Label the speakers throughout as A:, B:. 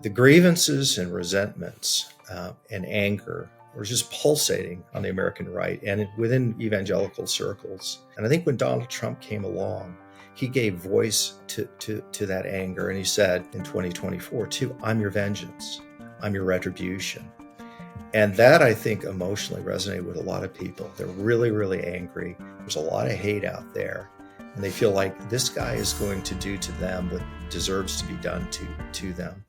A: The grievances and resentments and anger were just pulsating on the American right and within evangelical circles. And I think when Donald Trump came along, he gave voice to that anger. And he said in 2024, too, I'm your vengeance. I'm your retribution. And that, I think, emotionally resonated with a lot of people. They're really, really angry. There's a lot of hate out there. And they feel like this guy is going to do to them what deserves to be done to them.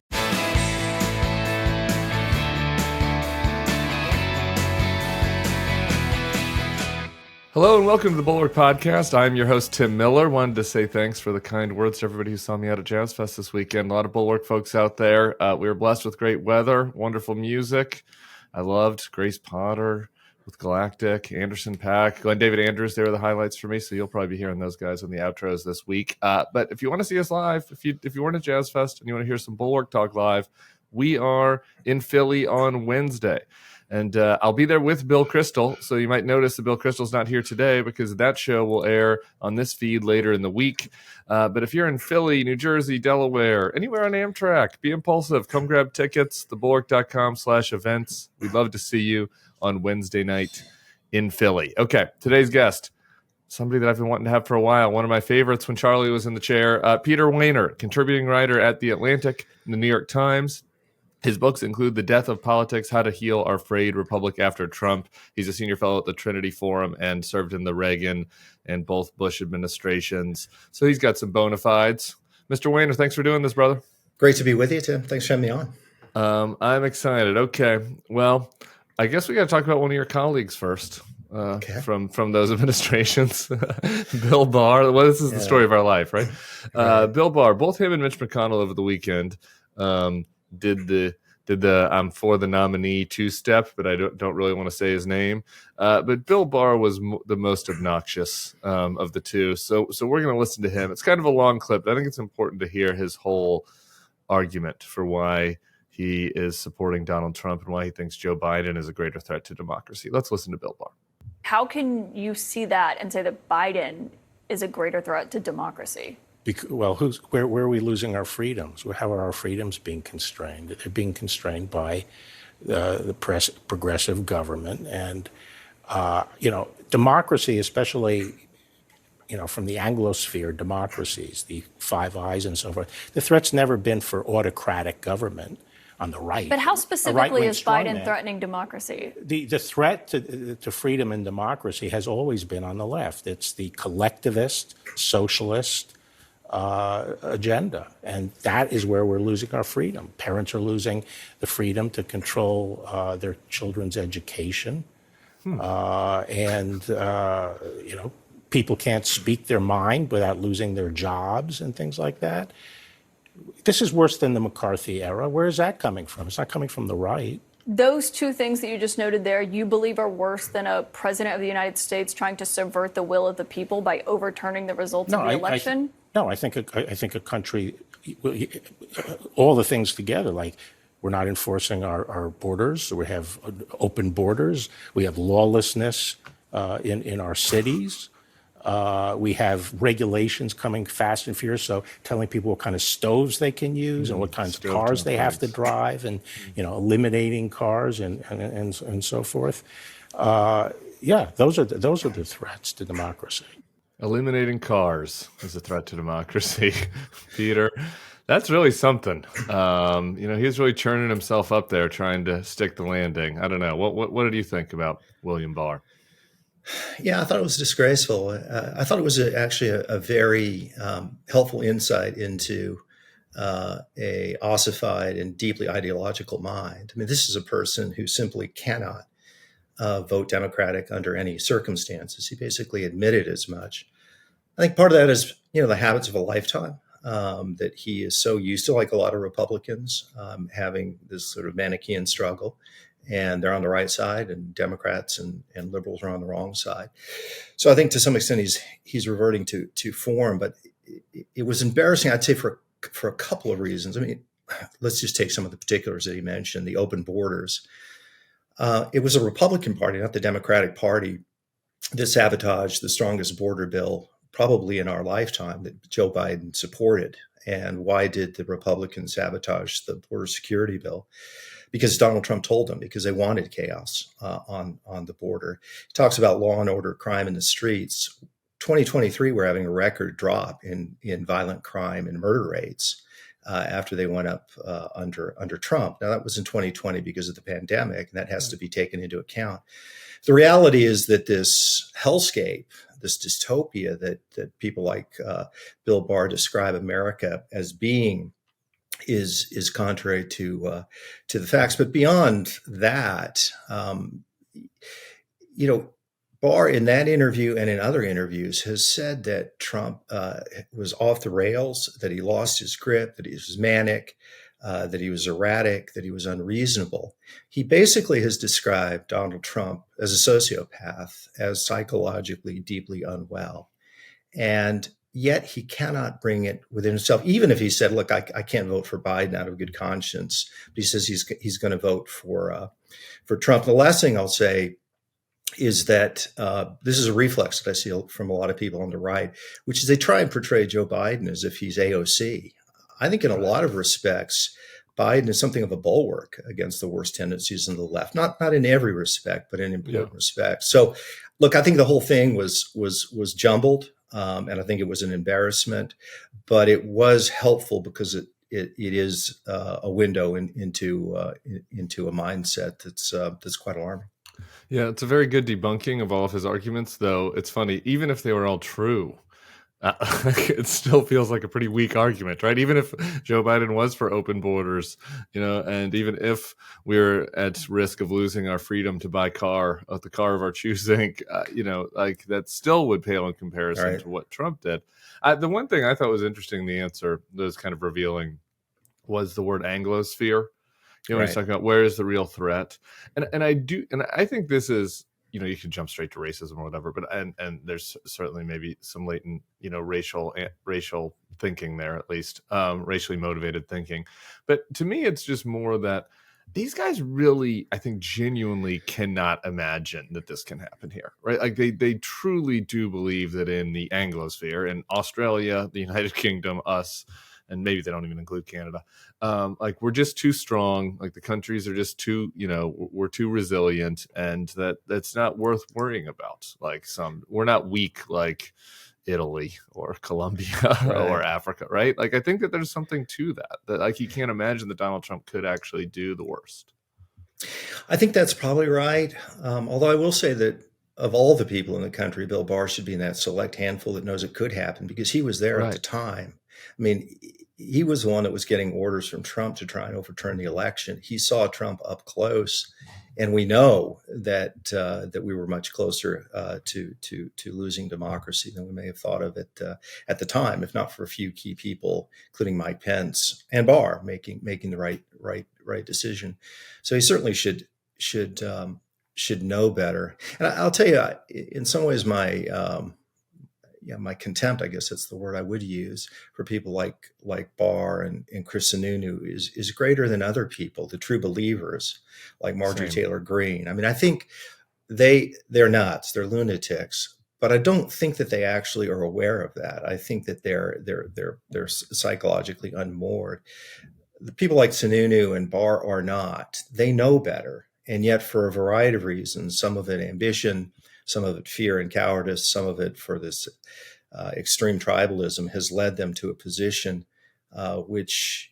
B: Hello and welcome to the Bulwark Podcast. I'm your host, Tim Miller. Wanted to say thanks for the kind words to everybody who saw me out at Jazz Fest this weekend. A lot of Bulwark folks out there. We were blessed with great weather, wonderful music. I loved Grace Potter with Galactic, Anderson .Paak, Glenn David Andrews. They were the highlights for me, so you'll probably be hearing those guys on the outros this week. But if you want to see us live, if you weren't at Jazz Fest and you want to hear some Bulwark talk live, we are in Philly on Wednesday. And I'll be there with Bill Crystal, so you might notice that Bill Crystal's not here today because that show will air on this feed later in the week. But if you're in Philly, New Jersey, Delaware, anywhere on Amtrak, be impulsive. Come grab tickets, thebulwark.com/events. We'd love to see you on Wednesday night in Philly. Okay, today's guest, somebody that I've been wanting to have for a while, one of my favorites when Charlie was in the chair, Peter Wehner, contributing writer at The Atlantic and The New York Times. His books include The Death of Politics, How to Heal Our Frayed Republic After Trump. He's a senior fellow at the Trinity Forum and served in the Reagan and both Bush administrations. So he's got some bona fides. Mr. Wehner, thanks for doing this, brother.
A: Great to be with you, Tim. Thanks for having me
B: on. I'm excited. Okay. Well, I guess we got to talk about one of your colleagues first. From those administrations, Bill Barr. Well, this is the story of our life, right? Bill Barr, both him and Mitch McConnell over the weekend did the I'm for the nominee two-step, but I don't really want to say his name. But Bill Barr was the most obnoxious of the two. So we're going to listen to him. It's kind of a long clip, but I think it's important to hear his whole argument for why he is supporting Donald Trump and why he thinks Joe Biden is a greater threat to democracy. Let's listen to Bill Barr.
C: How can you see that and say that Biden is a greater threat to democracy?
D: Well, where are we losing our freedoms? How are our freedoms being constrained? They're being constrained by the progressive government. And, democracy, especially, from the Anglosphere democracies, the Five Eyes and so forth, the threat's never been for autocratic government on the right.
C: But how specifically is Biden threatening democracy? The
D: threat to freedom and democracy has always been on the left. It's the collectivist, socialist, agenda. And that is where we're losing our freedom. Parents are losing the freedom to control their children's education. People can't speak their mind without losing their jobs and things like that. This is worse than the McCarthy era. Where is that coming from? It's not coming from the right.
C: Those two things that you just noted there, you believe are worse than a president of the United States trying to subvert the will of the people by overturning the results of the election?
D: I think a country, all the things together, like we're not enforcing our borders. We have open borders. We have lawlessness in our cities. We have regulations coming fast and furious, so telling people what kind of stoves they can use and what kinds of cars they have to drive, and eliminating cars and so forth. Those are the threats to democracy.
B: Eliminating cars is a threat to democracy, Peter. That's really something. He's really churning himself up there, trying to stick the landing. I don't know. What did you think about William Barr?
A: Yeah, I thought it was disgraceful. I thought it was actually a very helpful insight into a ossified and deeply ideological mind. I mean, this is a person who simply cannot vote Democratic under any circumstances. He basically admitted as much. I think part of that is, the habits of a lifetime, that he is so used to, like a lot of Republicans, having this sort of Manichaean struggle. And they're on the right side, and Democrats and liberals are on the wrong side. So I think to some extent he's reverting to form, but it was embarrassing, I'd say, for a couple of reasons. I mean, let's just take some of the particulars that he mentioned, the open borders. It was a Republican Party, not the Democratic Party, that sabotaged the strongest border bill probably in our lifetime that Joe Biden supported. And why did the Republicans sabotage the border security bill? Because Donald Trump told them, because they wanted chaos on the border. He talks about law and order, crime in the streets. 2023, we're having a record drop in violent crime and murder rates after they went up under Trump. Now, that was in 2020 because of the pandemic, and that has to be taken into account. The reality is that this hellscape, this dystopia that people like Bill Barr describe America as being, is contrary to the facts. But beyond that, Barr in that interview and in other interviews has said that Trump was off the rails, that he lost his grip, that he was manic, that he was erratic, that he was unreasonable. He basically has described Donald Trump as a sociopath, as psychologically deeply unwell. And yet he cannot bring it within himself, even if he said, look, I can't vote for Biden out of good conscience. But he says he's going to vote for Trump. The last thing I'll say is that this is a reflex that I see from a lot of people on the right, which is they try and portray Joe Biden as if he's AOC. I think in a lot of respects, Biden is something of a bulwark against the worst tendencies in the left. Not in every respect, but in important respects. So, look, I think the whole thing was jumbled, and I think it was an embarrassment, but it was helpful because it is a window into a mindset that's quite alarming.
B: Yeah, it's a very good debunking of all of his arguments, though. It's funny, even if they were all true, it still feels like a pretty weak argument, right? Even if Joe Biden was for open borders, and even if we're at risk of losing our freedom to buy the car of our choosing, like that still would pale in comparison to what Trump did. The one thing I thought was interesting, the answer that was kind of revealing, was the word Anglosphere. When he's talking about where is the real threat, and I think this is, you could jump straight to racism or whatever, but and there's certainly maybe some latent, racial thinking there, at least racially motivated thinking. But to me, it's just more that these guys really, I think, genuinely cannot imagine that this can happen here, right? Like they truly do believe that in the Anglosphere, in Australia, the United Kingdom, us, and maybe they don't even include Canada. Like we're just too strong. Like the countries are just too, we're too resilient, and that's not worth worrying about. Like we're not weak like Italy or Colombia or Africa, right? Like I think that there's something to that like you can't imagine that Donald Trump could actually do the worst.
A: I think that's probably right. Although I will say that of all the people in the country, Bill Barr should be in that select handful that knows it could happen because he was there at the time. I mean, he was the one that was getting orders from Trump to try and overturn the election. He saw Trump up close, and we know that we were much closer to losing democracy than we may have thought of it at the time, if not for a few key people, including Mike Pence and Barr, making the right decision. So he certainly should know better. And I'll tell you, in some ways, my contempt, I guess that's the word I would use, for people like Barr and Chris Sununu is greater than other people, the true believers like Marjorie Taylor Greene. I mean, I think they're nuts, they're lunatics, but I don't think that they actually are aware of that. I think that they're psychologically unmoored. The people like Sununu and Barr are not. They know better, and yet for a variety of reasons, some of it ambition, some of it fear and cowardice, some of it for this extreme tribalism, has led them to a position which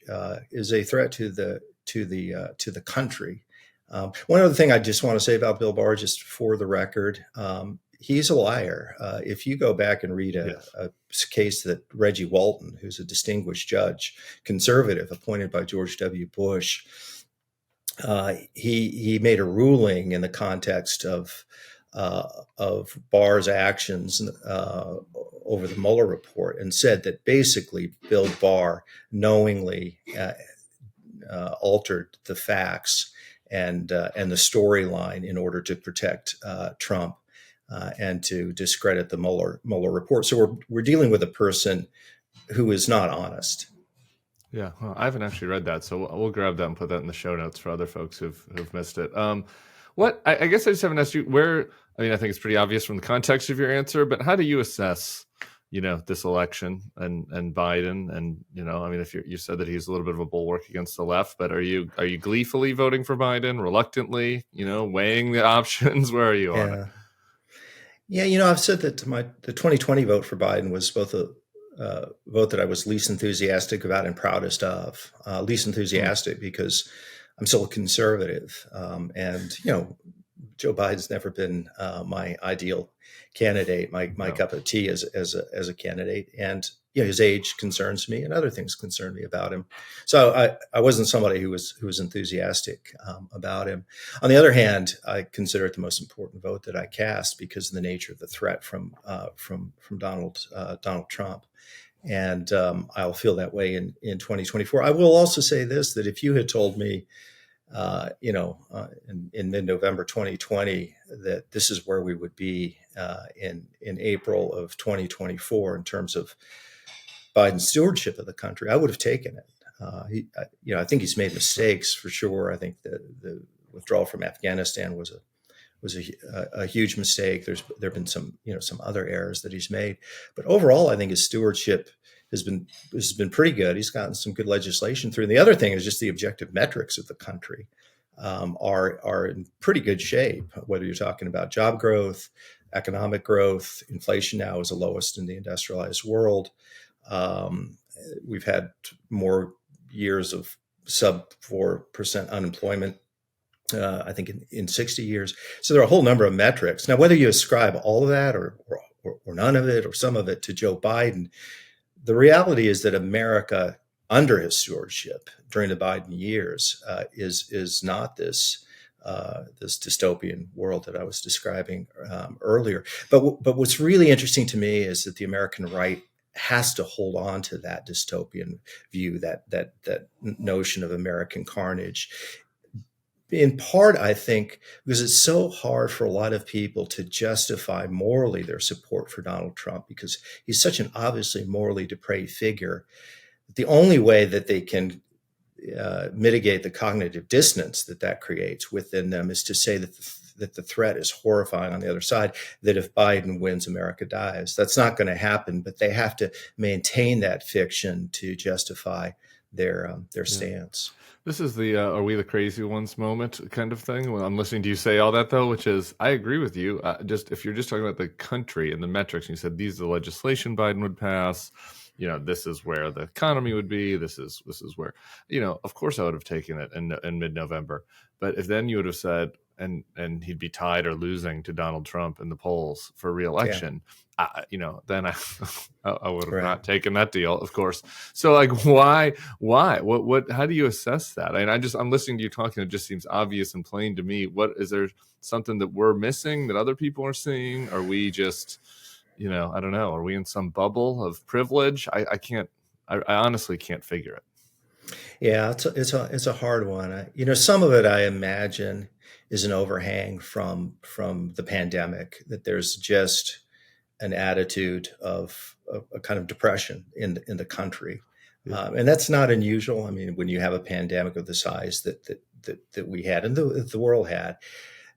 A: is a threat to the country. One other thing I just want to say about Bill Barr, just for the record, he's a liar. If you go back and read a case that Reggie Walton, who's a distinguished judge, conservative, appointed by George W. Bush, he made a ruling in the context of Barr's actions over the Mueller report, and said that basically Bill Barr knowingly altered the facts and the storyline in order to protect Trump and to discredit the Mueller report. So we're dealing with a person who is not honest.
B: Yeah, well, I haven't actually read that, so we'll grab that and put that in the show notes for other folks who've missed it. I guess I just haven't asked you where. I mean, I think it's pretty obvious from the context of your answer, but how do you assess this election and Biden. And, I mean, if you said that he's a little bit of a bulwark against the left, but are you gleefully voting for Biden, reluctantly, weighing the options? Where are you on it?
A: Yeah, I've said that the 2020 vote for Biden was both a vote that I was least enthusiastic about and proudest of. Least enthusiastic because I'm still a conservative, and Joe Biden's never been my ideal candidate, my cup of tea as a candidate, and his age concerns me, and other things concern me about him. So I wasn't somebody who was enthusiastic about him. On the other hand, I consider it the most important vote that I cast because of the nature of the threat from Donald Trump. And I'll feel that way in 2024. I will also say this, that if you had told me, in mid-November 2020, that this is where we would be in April of 2024 in terms of Biden's stewardship of the country, I would have taken it. I think he's made mistakes for sure. I think the withdrawal from Afghanistan was a huge mistake. There've been some other errors that he's made, but overall, I think his stewardship has been pretty good. He's gotten some good legislation through. And the other thing is just the objective metrics of the country are in pretty good shape. Whether you're talking about job growth, economic growth, inflation now is the lowest in the industrialized world. We've had more years of sub 4% unemployment, I think in 60 years. So there are a whole number of metrics. Now, whether you ascribe all of that or none of it or some of it to Joe Biden, the reality is that America under his stewardship during the Biden years is not this dystopian world that I was describing earlier. But what's really interesting to me is that the American right has to hold on to that dystopian view, that notion of American carnage. In part, I think, because it's so hard for a lot of people to justify morally their support for Donald Trump because he's such an obviously morally depraved figure. The only way that they can mitigate the cognitive dissonance that creates within them is to say that the threat is horrifying on the other side, that if Biden wins, America dies. That's not going to happen, but they have to maintain that fiction to justify their stance.
B: This is the are we the crazy ones moment kind of thing. Well, I'm listening to you say all that, though, which is I agree with you. Just if you're just talking about the country and the metrics, and you said these are the legislation Biden would pass, this is where the economy would be. This is where, of course I would have taken it in mid-November. But if then you would have said, and he'd be tied or losing to Donald Trump in the polls for re-election, then I would have not taken that deal, of course. So like, why, what, how do you assess that? And I'm listening to you talking. It just seems obvious and plain to me. What, is there something that we're missing that other people are seeing? Are we just, I don't know. Are we in some bubble of privilege? I honestly can't figure it.
A: Yeah, it's a hard one. Some of it I imagine is an overhang from the pandemic, that there's just an attitude of a kind of depression in the country, and that's not unusual. I mean, when you have a pandemic of the size that we had and the world had,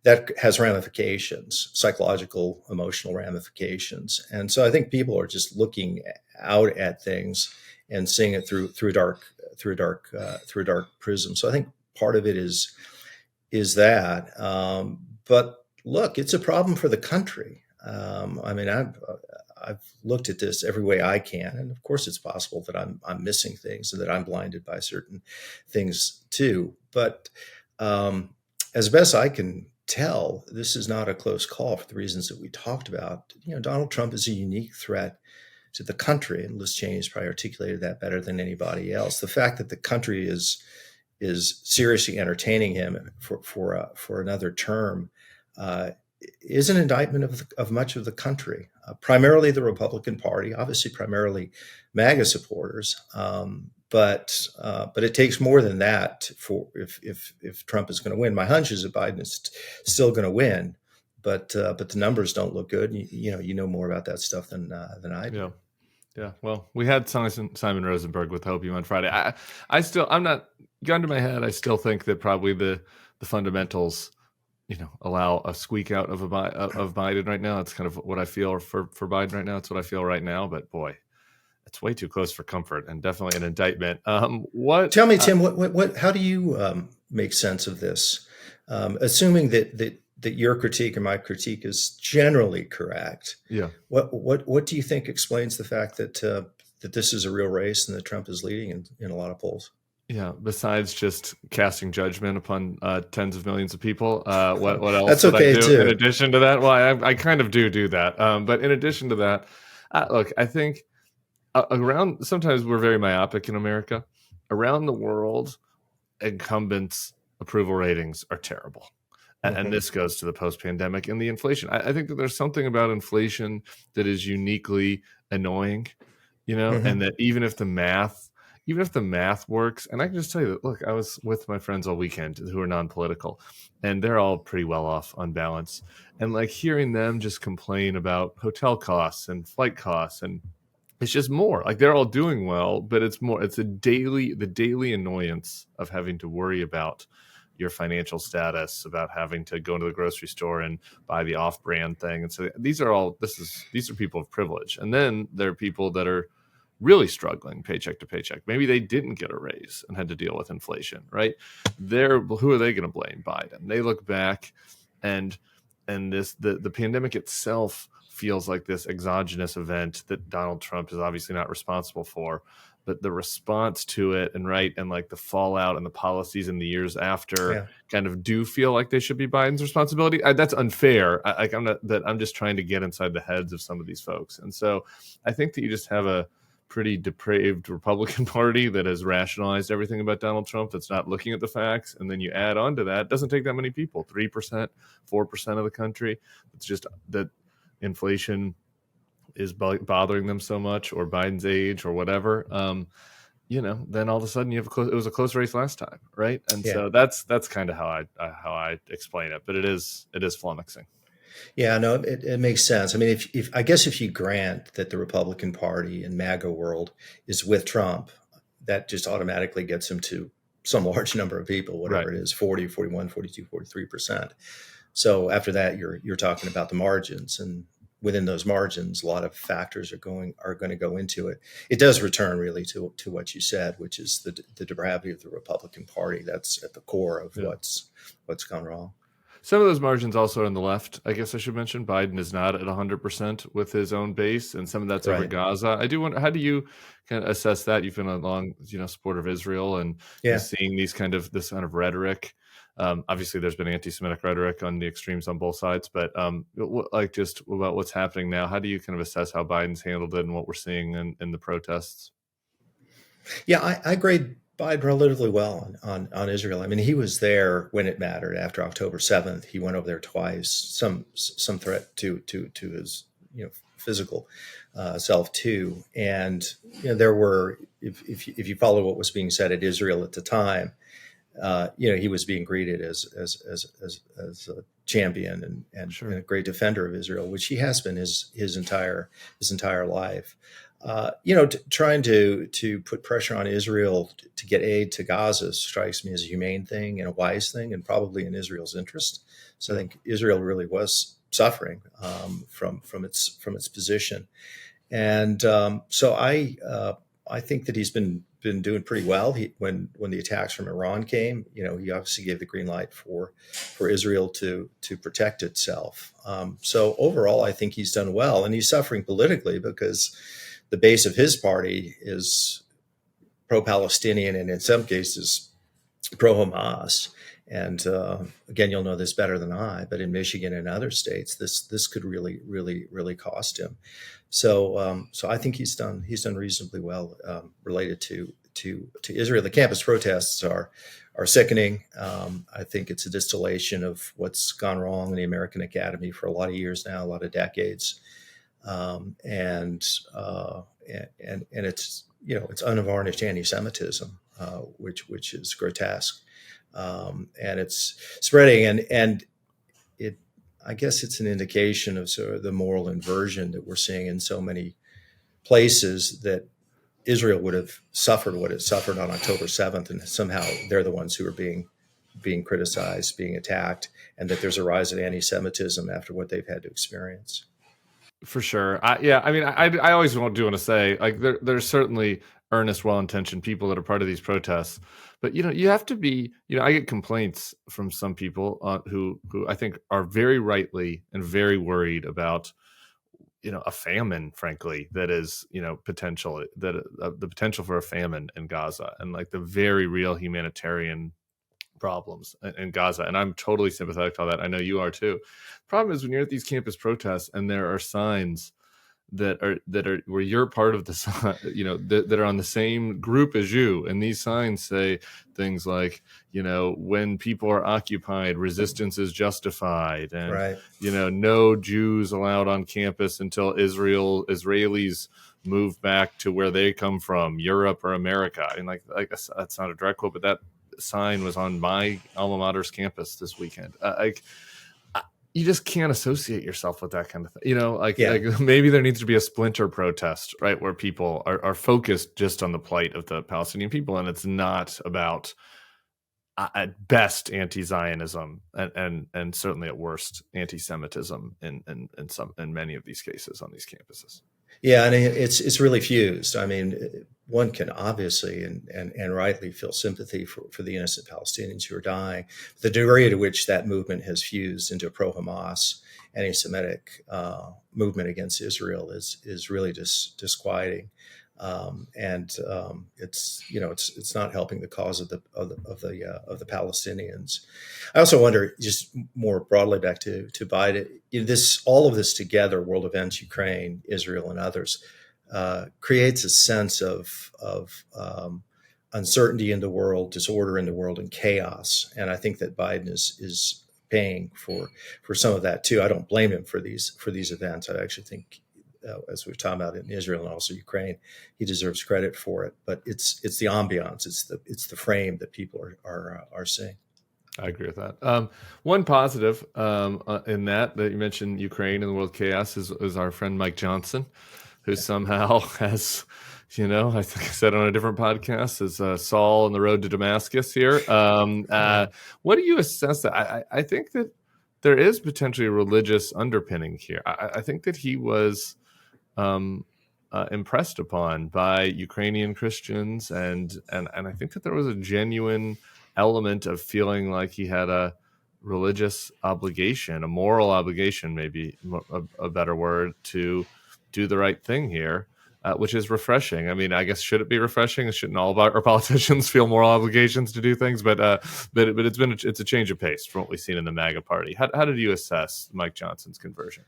A: that has ramifications, psychological, emotional ramifications, and so I think people are just looking out at things and seeing it through a dark prism. So I think part of it is that. But look, it's a problem for the country. I mean, I've looked at this every way I can, and of course, it's possible that I'm missing things and that I'm blinded by certain things too. But as best I can tell, this is not a close call for the reasons that we talked about. Donald Trump is a unique threat to the country, and Liz Cheney's probably articulated that better than anybody else. The fact that the country is seriously entertaining him for another term is an indictment of much of the country, primarily the Republican Party, obviously primarily MAGA supporters, but it takes more than that for if Trump is going to win. My hunch is that Biden is still going to win. But the numbers don't look good. You know more about that stuff than I do.
B: Yeah. Well, we had Simon Rosenberg with Hope You on Friday. I'm not gun to my head. I still think that probably the fundamentals, allow a squeak out of Biden right now. That's kind of what I feel for Biden right now. It's what I feel right now. But boy, it's way too close for comfort, and definitely an indictment.
A: Tell me, Tim, how do you make sense of this? Assuming that your critique and my critique is generally correct.
B: Yeah.
A: What do you think explains the fact that this is a real race and that Trump is leading in a lot of polls?
B: Yeah. Besides just casting judgment upon tens of millions of people, what else
A: That's
B: would
A: okay
B: I do
A: too.
B: in addition to that? Well, I kind of do that. But in addition to that, look, I think around, sometimes we're very myopic in America. Around the world, incumbents' approval ratings are terrible. And this goes to the post-pandemic and the inflation. I think that there's something about inflation that is uniquely annoying, and that even if the math works, and I can just tell you that, look, I was with my friends all weekend who are non-political, and they're all pretty well off on balance. And like hearing them just complain about hotel costs and flight costs, and it's just more like they're all doing well, but it's the daily annoyance of having to worry about your financial status, about having to go into the grocery store and buy the off-brand thing. And so these are people of privilege. And then there are people that are really struggling paycheck to paycheck. Maybe they didn't get a raise and had to deal with inflation, right? Who are they going to blame? Biden. They look back and the pandemic itself feels like this exogenous event that Donald Trump is obviously not responsible for, but the response to it and like the fallout and the policies in the years after kind of do feel like they should be Biden's responsibility. That's unfair. I'm just trying to get inside the heads of some of these folks. And so I think that you just have a pretty depraved Republican Party that has rationalized everything about Donald Trump, that's not looking at the facts. And then you add on to that, it doesn't take that many people, 3%, 4% of the country. It's just that inflation is bothering them so much, or Biden's age or whatever. Then all of a sudden it was a close race last time. Right. And so that's kind of how I explain it, but it is flummoxing.
A: Yeah, no, it makes sense. I mean, if you grant that the Republican Party and MAGA world is with Trump, that just automatically gets him to some large number of people, whatever it is, 40, 41, 42, 43%. So after that, you're talking about the margins, and within those margins, a lot of factors are going to go into it. It does return really to what you said, which is the depravity of the Republican Party. That's at the core of what's gone wrong.
B: Some of those margins also are on the left. I guess I should mention Biden is not at 100% with his own base, and some of that's over Gaza. I do wonder, how do you kind of assess that? You've been a long, supporter of Israel, and seeing this kind of rhetoric. Obviously, there's been anti-Semitic rhetoric on the extremes on both sides, but just about what's happening now, how do you kind of assess how Biden's handled it and what we're seeing in the protests?
A: Yeah, I grade Biden relatively well on Israel. I mean, he was there when it mattered. After October 7th, he went over there twice. Some threat to his physical self too. And there were, if you follow what was being said at Israel at the time, he was being greeted as a champion and a great defender of Israel, which he has been his entire life. Trying to put pressure on Israel to get aid to Gaza strikes me as a humane thing and a wise thing, and probably in Israel's interest. So I think Israel really was suffering from its position, and so I think that he's been doing pretty well. When the attacks from Iran came, he obviously gave the green light for Israel to protect itself. So overall, I think he's done well, and he's suffering politically because the base of his party is pro-Palestinian and in some cases pro-Hamas. And again, you'll know this better than I, but in Michigan and other states, this could really, really, really cost him. So I think he's done reasonably well related to Israel. The campus protests are sickening. I think it's a distillation of what's gone wrong in the American Academy for a lot of years now, a lot of decades. And it's it's unvarnished anti-Semitism, which is grotesque, and it's spreading, and I guess it's an indication of sort of the moral inversion that we're seeing in so many places, that Israel would have suffered what it suffered on October 7th, and somehow they're the ones who are being being criticized, being attacked, and that there's a rise of anti-Semitism after what they've had to experience.
B: For sure. I always want to say, like, there's certainly earnest, well-intentioned people that are part of these protests, but you have to be. I get complaints from some people who I think are very rightly and very worried about a famine, frankly, that is potential that the potential for a famine in Gaza, and like the very real humanitarian problems in Gaza. And I'm totally sympathetic to all that. I know you are too. Problem is when you're at these campus protests and there are signs that are where you're part of the that are on the same group as you, and these signs say things like when people are occupied, resistance is justified, and
A: Right.
B: No Jews allowed on campus until Israelis move back to where they come from, Europe or America. And like that's not a direct quote, but that sign was on my alma mater's campus this weekend. You just can't associate yourself with that kind of thing. Like maybe there needs to be a splinter protest, right, where people are focused just on the plight of the Palestinian people, and it's not about at best anti-Zionism and certainly at worst anti-Semitism in many of these cases on these campuses.
A: Yeah, and it's really fused. I mean, one can obviously and rightly feel sympathy for the innocent Palestinians who are dying. The degree to which that movement has fused into a pro-Hamas, anti-Semitic movement against Israel is really disquieting, and it's not helping the cause of the Palestinians. I also wonder, just more broadly back to Biden, all of this together, world events, Ukraine, Israel, and others, creates a sense of uncertainty in the world, disorder in the world, and chaos. And I think that Biden is paying for some of that too. I don't blame him for these events. I actually think, as we've talked about in Israel and also Ukraine, he deserves credit for it. But it's the ambiance, it's the frame that people are seeing.
B: I agree with that. One positive in that you mentioned Ukraine and the world chaos is our friend Mike Johnson, who somehow has, I think I said on a different podcast, is Saul on the road to Damascus here. What do you assess that? I think that there is potentially a religious underpinning here. I think that he was impressed upon by Ukrainian Christians, and I think that there was a genuine element of feeling like he had a religious obligation, a moral obligation, maybe a better word, to do the right thing here, which is refreshing. I mean, I guess, should it be refreshing? Shouldn't all of our politicians feel moral obligations to do things? But it's a change of pace from what we've seen in the MAGA party. How did you assess Mike Johnson's conversion?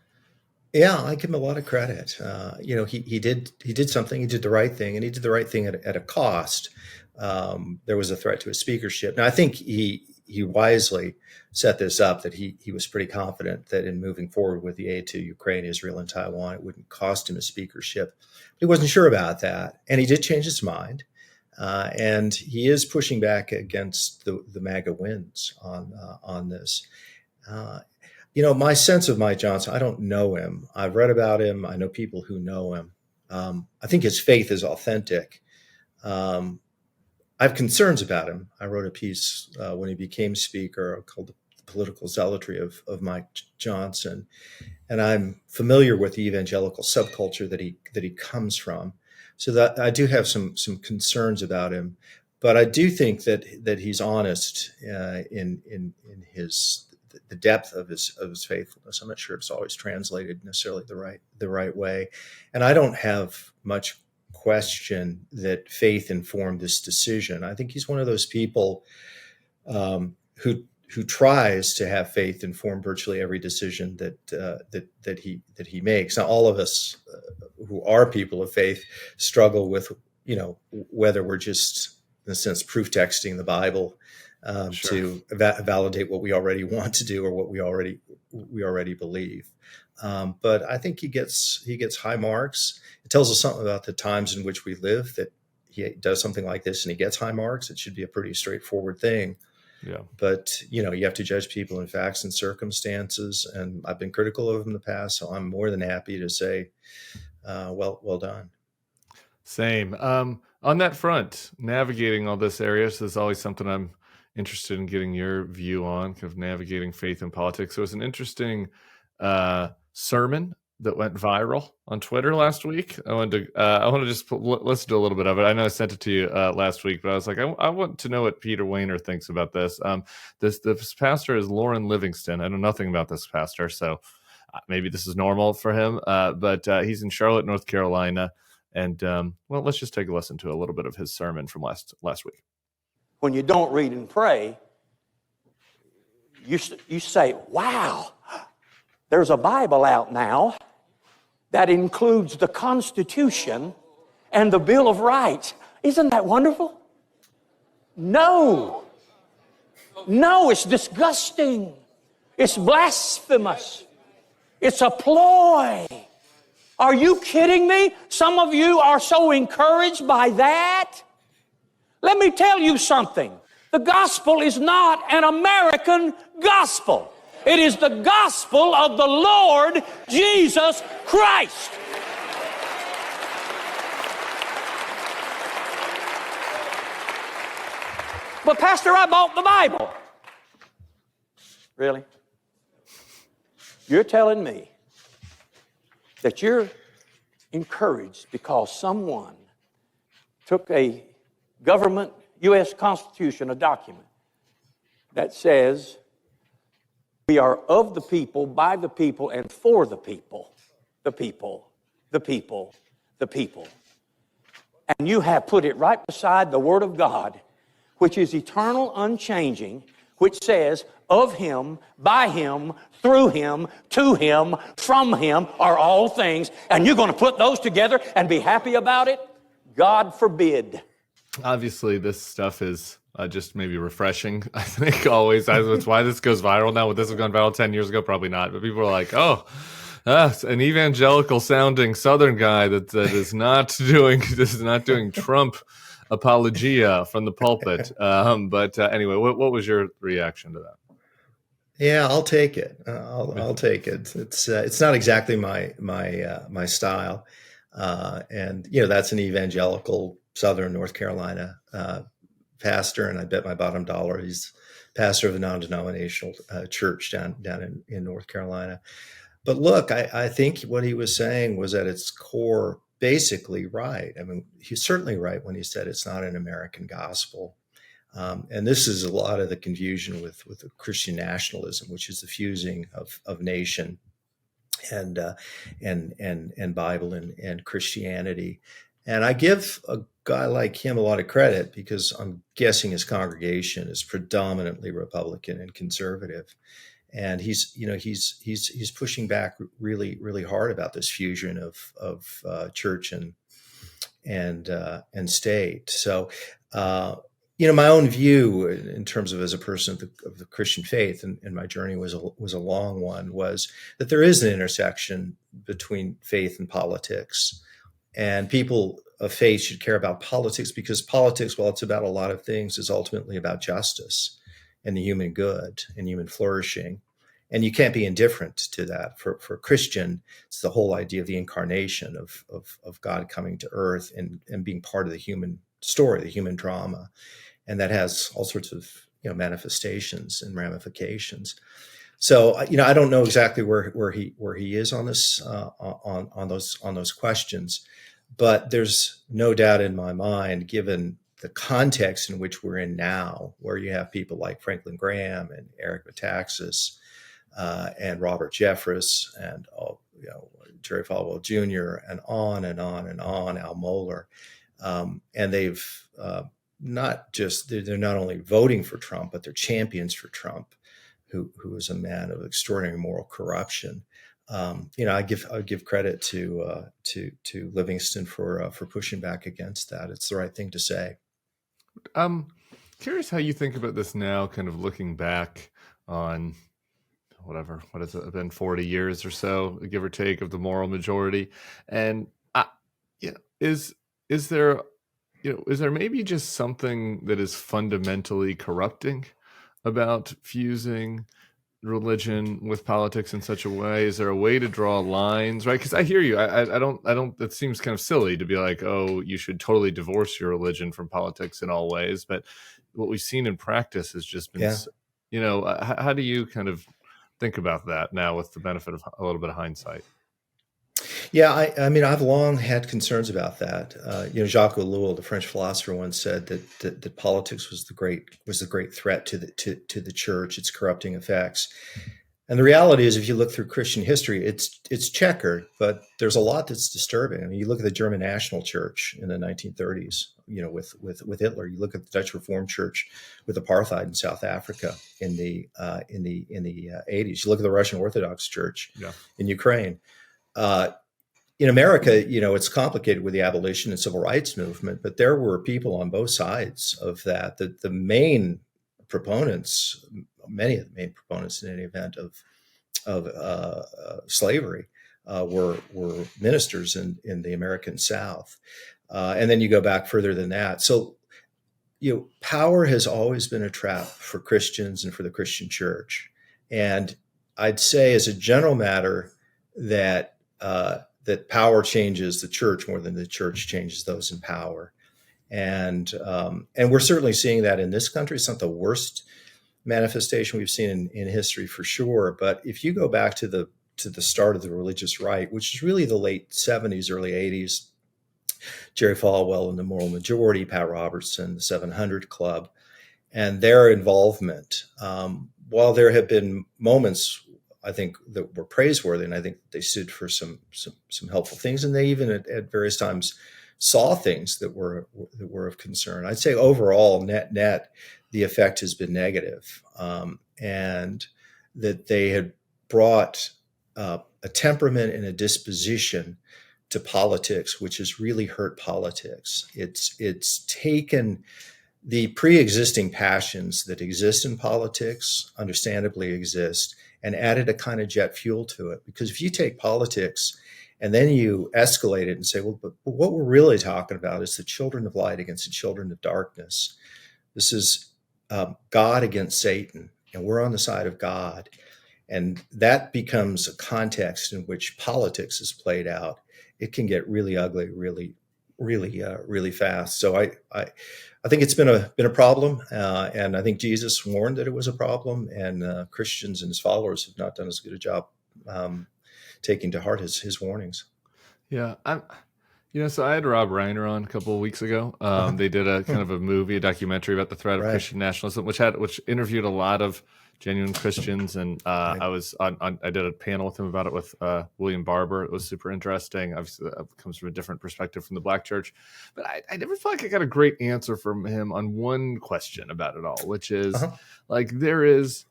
A: Yeah, I give him a lot of credit. He did something. He did the right thing, and he did the right thing at a cost. There was a threat to his speakership. Now, I think he wisely set this up, that he was pretty confident that in moving forward with the aid to Ukraine, Israel, and Taiwan, it wouldn't cost him a speakership. He wasn't sure about that, and he did change his mind. And he is pushing back against the MAGA wins on this. My sense of Mike Johnson, I don't know him. I've read about him. I know people who know him. I think his faith is authentic. I have concerns about him. I wrote a piece when he became speaker called "The Political Zealotry of Mike Johnson," and I'm familiar with the evangelical subculture that he comes from. So that I do have some concerns about him, but I do think that he's honest in the depth of his faithfulness. I'm not sure it's always translated necessarily the right way, and I don't have much question that faith informed this decision. I think he's one of those people who tries to have faith inform virtually every decision that he makes. Now, all of us who are people of faith struggle with whether we're just, in a sense, proof texting the Bible to validate what we already want to do or what we already believe. But I think he gets high marks. It tells us something about the times in which we live, that he does something like this and he gets high marks. It should be a pretty straightforward thing.
B: Yeah. But
A: you have to judge people in facts and circumstances. And I've been critical of him in the past, so I'm more than happy to say, well done.
B: Same. On that front, navigating all this areas is always something I'm interested in getting your view on kind of navigating faith and politics. So it was an interesting sermon that went viral on Twitter last week. I want to just listen to a little bit of it. I know I sent it to you last week, but I was like, I want to know what Peter Wehner thinks about this. This pastor is Lauren Livingston. I know nothing about this pastor, so maybe this is normal for him. But he's in Charlotte, North Carolina, and well, let's just take a listen to a little bit of his sermon from last week.
E: When you don't read and pray, you say, wow, there's a Bible out now that includes the Constitution and the Bill of Rights. Isn't that wonderful? No, it's disgusting. It's blasphemous. It's a ploy. Are you kidding me? Some of you are so encouraged by that. Let me tell you something. The gospel is not an American gospel. It is the gospel of the Lord Jesus Christ. But Pastor, I bought the Bible. Really? You're telling me that you're encouraged because someone took a government, U.S. Constitution, a document that says we are of the people, by the people, and for the people. The people, the people, the people. And you have put it right beside the Word of God, which is eternal, unchanging, which says, of Him, by Him, through Him, to Him, from Him are all things. And you're going to put those together and be happy about it? God forbid.
B: Obviously, this stuff is just maybe refreshing, I think, always. That's why this goes viral now. Would this have gone viral 10 years ago? Probably not. But people are like, oh, an evangelical sounding Southern guy that is not doing Trump apologia from the pulpit. But anyway, what was your reaction to that?
A: Yeah, I'll take it. I'll take it. It's not exactly my style, and that's an evangelical Southern North Carolina pastor, and I bet my bottom dollar he's pastor of a non-denominational church down in North Carolina. But look, I think what he was saying was at its core basically right. I mean, he's certainly right when he said it's not an American gospel. And this is a lot of the confusion with Christian nationalism, which is the fusing of nation and Bible and Christianity. And I give a guy like him a lot of credit because I'm guessing his congregation is predominantly Republican and conservative. And he's pushing back really, really hard about this fusion of church and state. So, my own view in terms of as a person of the Christian faith, and my journey was a long one, was that there is an intersection between faith and politics. And people of faith should care about politics because politics, while it's about a lot of things, is ultimately about justice and the human good and human flourishing. And you can't be indifferent to that. For a Christian, it's the whole idea of the incarnation of God coming to earth and being part of the human story, the human drama. And that has all sorts of manifestations and ramifications. So I don't know exactly where he is on this on those questions, but there's no doubt in my mind, given the context in which we're in now, where you have people like Franklin Graham and Eric Metaxas and Robert Jeffress and Jerry Falwell Jr. and on and on and on, Al Mohler, and they've they're not only voting for Trump, but they're champions for Trump, who is a man of extraordinary moral corruption. I give credit to Livingston for pushing back against that. It's the right thing to say.
B: Curious how you think about this now, kind of looking back on what has it been, 40 years or so, give or take, of the moral majority, and is there maybe just something that is fundamentally corrupting about fusing religion with politics in such a way? Is there a way to draw lines, right? Because I hear you. I don't. It seems kind of silly to be like, oh, you should totally divorce your religion from politics in all ways. But what we've seen in practice has just been,
A: Yeah.
B: how do you kind of think about that now with the benefit of a little bit of hindsight?
A: Yeah, I mean, I've long had concerns about that. Jacques Ellul, the French philosopher, once said that politics was the great threat to the church, its corrupting effects. And the reality is, if you look through Christian history, it's checkered, but there's a lot that's disturbing. I mean, you look at the German National Church in the 1930s, with Hitler. You look at the Dutch Reformed Church with apartheid in South Africa in the 80s. You look at the Russian Orthodox Church in Ukraine. In America, it's complicated with the abolition and civil rights movement, but there were people on both sides of that. The main proponents, many of the main proponents in any event of slavery, were ministers in the American South, and then you go back further than that. So, power has always been a trap for Christians and for the Christian church, and I'd say, as a general matter, that power changes the church more than the church changes those in power. And we're certainly seeing that in this country. It's not the worst manifestation we've seen in history, for sure. But if you go back to the start of the religious right, which is really the late 70s, early 80s, Jerry Falwell and the Moral Majority, Pat Robertson, the 700 Club, and their involvement, while there have been moments, I think, that were praiseworthy, and I think they stood for some helpful things, and they even at various times saw things that were of concern. I'd say overall, net, the effect has been negative, and that they had brought a temperament and a disposition to politics, which has really hurt politics. It's taken the pre-existing passions that exist in politics, understandably exist, and added a kind of jet fuel to it. Because if you take politics and then you escalate it and say, well, but what we're really talking about is the children of light against the children of darkness. This is God against Satan, and we're on the side of God. And that becomes a context in which politics is played out. It can get really ugly, really fast. So I think it's been a problem, and I think Jesus warned that it was a problem, and Christians and his followers have not done as good a job taking to heart his warnings.
B: Yeah, so I had Rob Reiner on a couple of weeks ago. They did a kind of a documentary about the threat of Christian nationalism, which interviewed a lot of genuine Christians, and I did a panel with him about it with William Barber. It was super interesting. Obviously, that comes from a different perspective from the Black church, but I never felt like I got a great answer from him on one question about it all, which is there is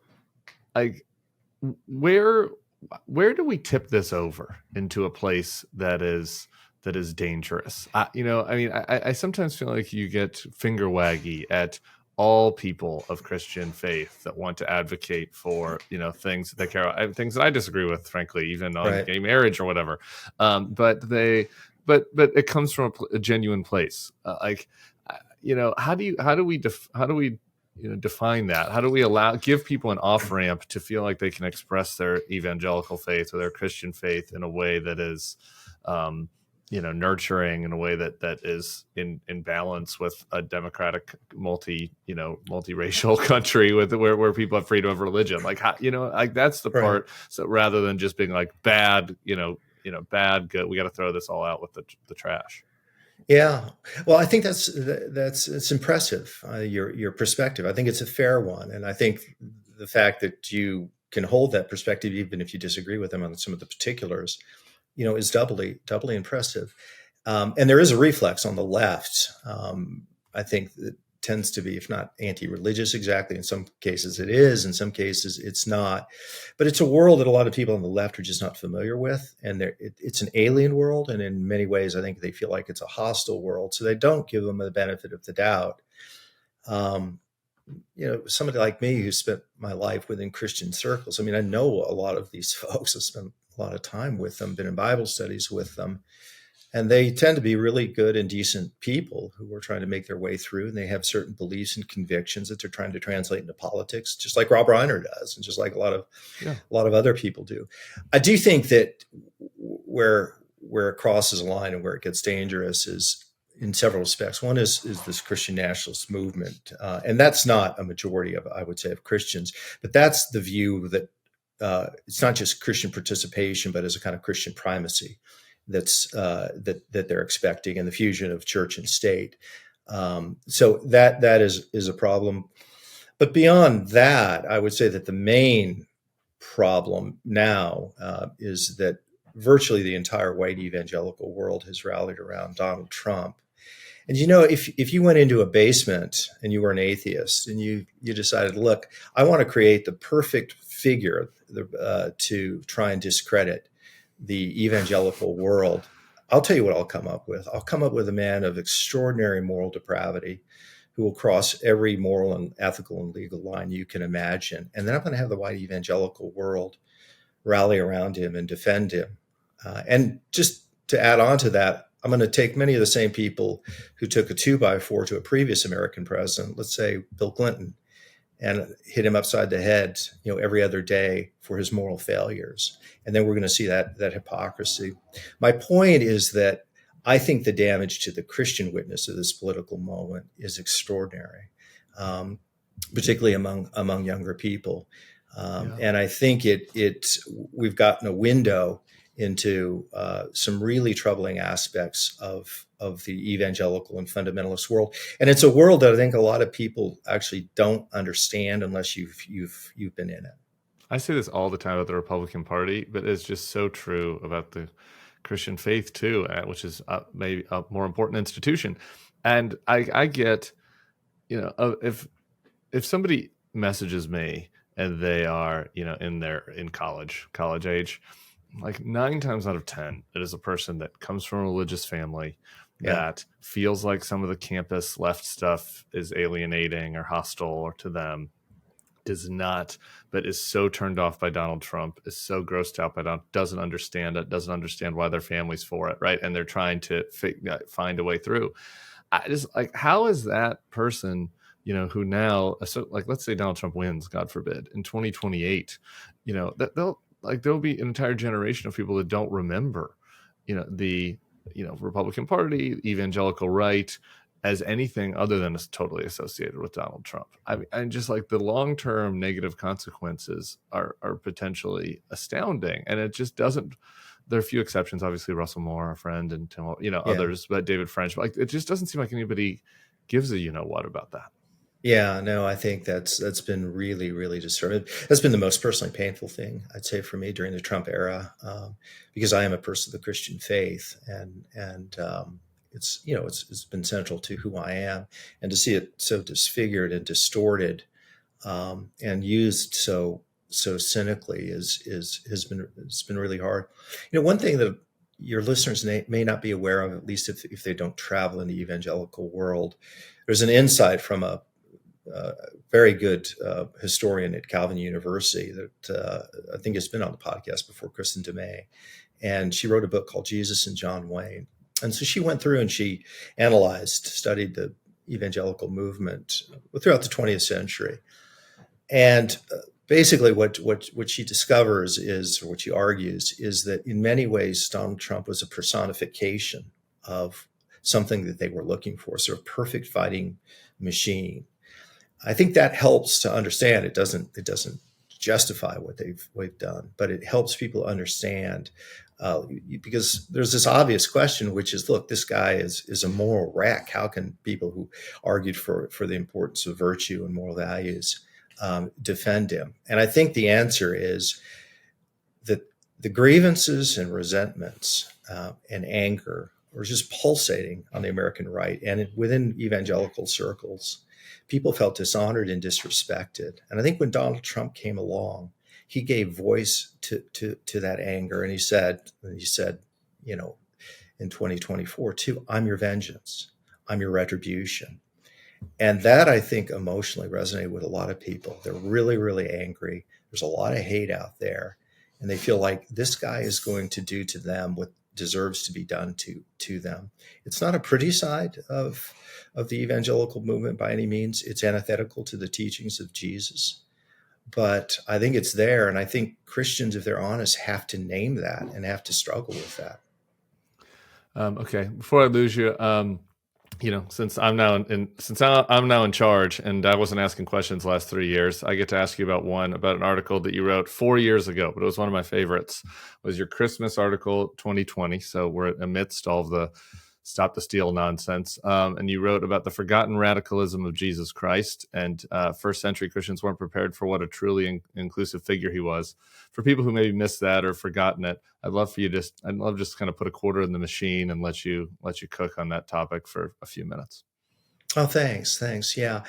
B: where do we tip this over into a place that is dangerous? I sometimes feel like you get finger waggy at all people of Christian faith that want to advocate for, things that they care about, things that I disagree with, frankly, even on gay marriage or whatever. But it comes from a genuine place. How do we define that? How do we give people an off ramp to feel like they can express their evangelical faith or their Christian faith in a way that is, nurturing, in a way that is in balance with a democratic, multiracial country where people have freedom of religion? That's the part. So rather than just being like bad, bad, good, we got to throw this all out with the trash.
A: Yeah, well, I think it's impressive, your perspective. I think it's a fair one, and I think the fact that you can hold that perspective even if you disagree with them on some of the particulars, is doubly impressive. And there is a reflex on the left. I think that tends to be, if not anti-religious exactly, in some cases it is, in some cases it's not. But it's a world that a lot of people on the left are just not familiar with. And it's an alien world. And in many ways, I think they feel like it's a hostile world. So they don't give them the benefit of the doubt. Somebody like me who spent my life within Christian circles, I know a lot of these folks. I've spent a lot of time with them, been in Bible studies with them. And they tend to be really good and decent people who are trying to make their way through, and they have certain beliefs and convictions that they're trying to translate into politics, just like Rob Reiner does, and just like a lot of other people do. I do think that where it crosses a line and where it gets dangerous is, in several respects. One is this Christian nationalist movement, and that's not a majority of, I would say, of Christians, but that's the view that it's not just Christian participation, but as a kind of Christian primacy that's that they're expecting in the fusion of church and state. So that is a problem. But beyond that, I would say that the main problem now is that virtually the entire white evangelical world has rallied around Donald Trump. And if you went into a basement and you were an atheist and you decided, look, I want to create the perfect figure to try and discredit the evangelical world, I'll tell you what I'll come up with. I'll come up with a man of extraordinary moral depravity who will cross every moral and ethical and legal line you can imagine. And then I'm going to have the white evangelical world rally around him and defend him. And just to add on to that, I'm going to take many of the same people who took a 2x4 to a previous American president, let's say Bill Clinton, and hit him upside the head, every other day for his moral failures. And then we're going to see that hypocrisy. My point is that I think the damage to the Christian witness of this political moment is extraordinary, particularly among younger people. And I think we've gotten a window into some really troubling aspects of the evangelical and fundamentalist world, and it's a world that I think a lot of people actually don't understand unless you've been in it.
B: I say this all the time about the Republican Party, but it's just so true about the Christian faith too, which is maybe a more important institution. And I get, if somebody messages me and they are, in college age, like 9 times out of 10, it is a person that comes from a religious family that feels like some of the campus left stuff is alienating or hostile or to them. Does not, but is so turned off by Donald Trump, is so grossed out by Donald, doesn't understand it, doesn't understand why their family's for it, right? And they're trying to find a way through. I just how is that person, who now, so let's say Donald Trump wins, God forbid, in 2028, that there'll be an entire generation of people that don't remember, the Republican Party, evangelical right, as anything other than totally associated with Donald Trump. I mean, and just the long-term negative consequences are potentially astounding. And it just doesn't, there are a few exceptions, obviously Russell Moore, our friend, and Tim, others, but David French, but it just doesn't seem like anybody gives a what about that.
A: Yeah, no, I think that's been really, really disturbing. That's been the most personally painful thing, I'd say, for me during the Trump era, because I am a person of the Christian faith, and it's been central to who I am, and to see it so disfigured and distorted, and used so cynically has been really hard. One thing that your listeners may not be aware of, at least if they don't travel in the evangelical world, there's an insight from a very good historian at Calvin University that I think has been on the podcast before, Kristen DeMay, and she wrote a book called Jesus and John Wayne. And so she went through and she studied the evangelical movement throughout the 20th century. And basically what she discovers is, or what she argues, is that in many ways, Donald Trump was a personification of something that they were looking for, sort of perfect fighting machine. I think that helps to understand. It doesn't justify what they've done, but it helps people understand, because there's this obvious question, which is, look, this guy is a moral wreck. How can people who argued for the importance of virtue and moral values defend him? And I think the answer is that the grievances and resentments and anger were just pulsating on the American right, and within evangelical circles. People felt dishonored and disrespected. And I think when Donald Trump came along, he gave voice to that anger. And he said, in 2024 too, I'm your vengeance. I'm your retribution. And that, I think, emotionally resonated with a lot of people. They're really, really angry. There's a lot of hate out there. And they feel like this guy is going to do to them what deserves to be done to them. It's not a pretty side of the evangelical movement by any means. It's antithetical to the teachings of Jesus. But I think it's there. And I think Christians, if they're honest, have to name that and have to struggle with that.
B: Okay. Before I lose you, Since I'm now in charge, and I wasn't asking questions the last 3 years, I get to ask you about an article that you wrote 4 years ago, but it was one of my favorites. It was your Christmas article 2020. So we're amidst all of the Stop the Steal nonsense. And you wrote about the forgotten radicalism of Jesus Christ, and first century Christians weren't prepared for what a truly inclusive figure he was. For people who maybe missed that or forgotten it, I'd love just kind of put a quarter in the machine and let you cook on that topic for a few minutes.
A: Oh, thanks. Yeah.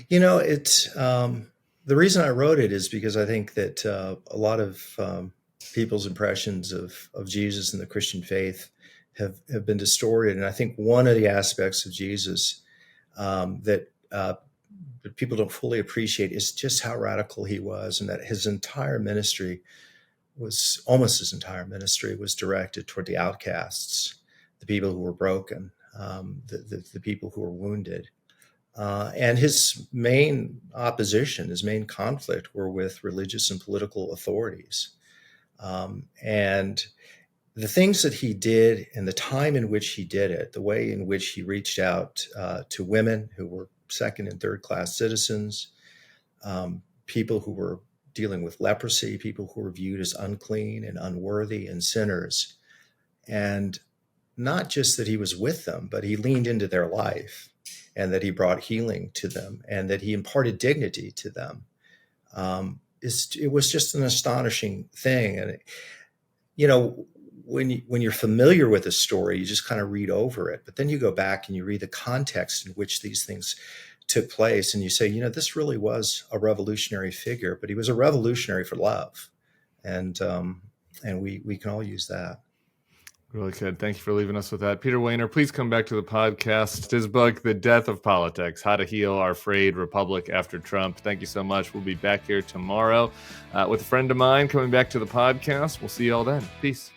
A: It's the reason I wrote it is because I think that a lot of people's impressions of Jesus and the Christian faith have been distorted. And I think one of the aspects of Jesus that people don't fully appreciate is just how radical he was, and that his entire ministry was directed toward the outcasts, the people who were broken, the people who were wounded. And his main conflict were with religious and political authorities. And the things that he did and the time in which he did it, the way in which he reached out to women who were second and third class citizens, people who were dealing with leprosy, people who were viewed as unclean and unworthy and sinners. And not just that he was with them, but he leaned into their life, and that he brought healing to them, and that he imparted dignity to them. It was just an astonishing thing. And, when you're familiar with a story, you just kind of read over it, but then you go back and you read the context in which these things took place, and you say, this really was a revolutionary figure, but he was a revolutionary for love. And we can all use that.
B: Really good. Thank you for leaving us with that. Peter Wehner, please come back to the podcast. His book, The Death of Politics, How to Heal Our Frayed Republic After Trump. Thank you so much. We'll be back here tomorrow with a friend of mine coming back to the podcast. We'll see you all then. Peace.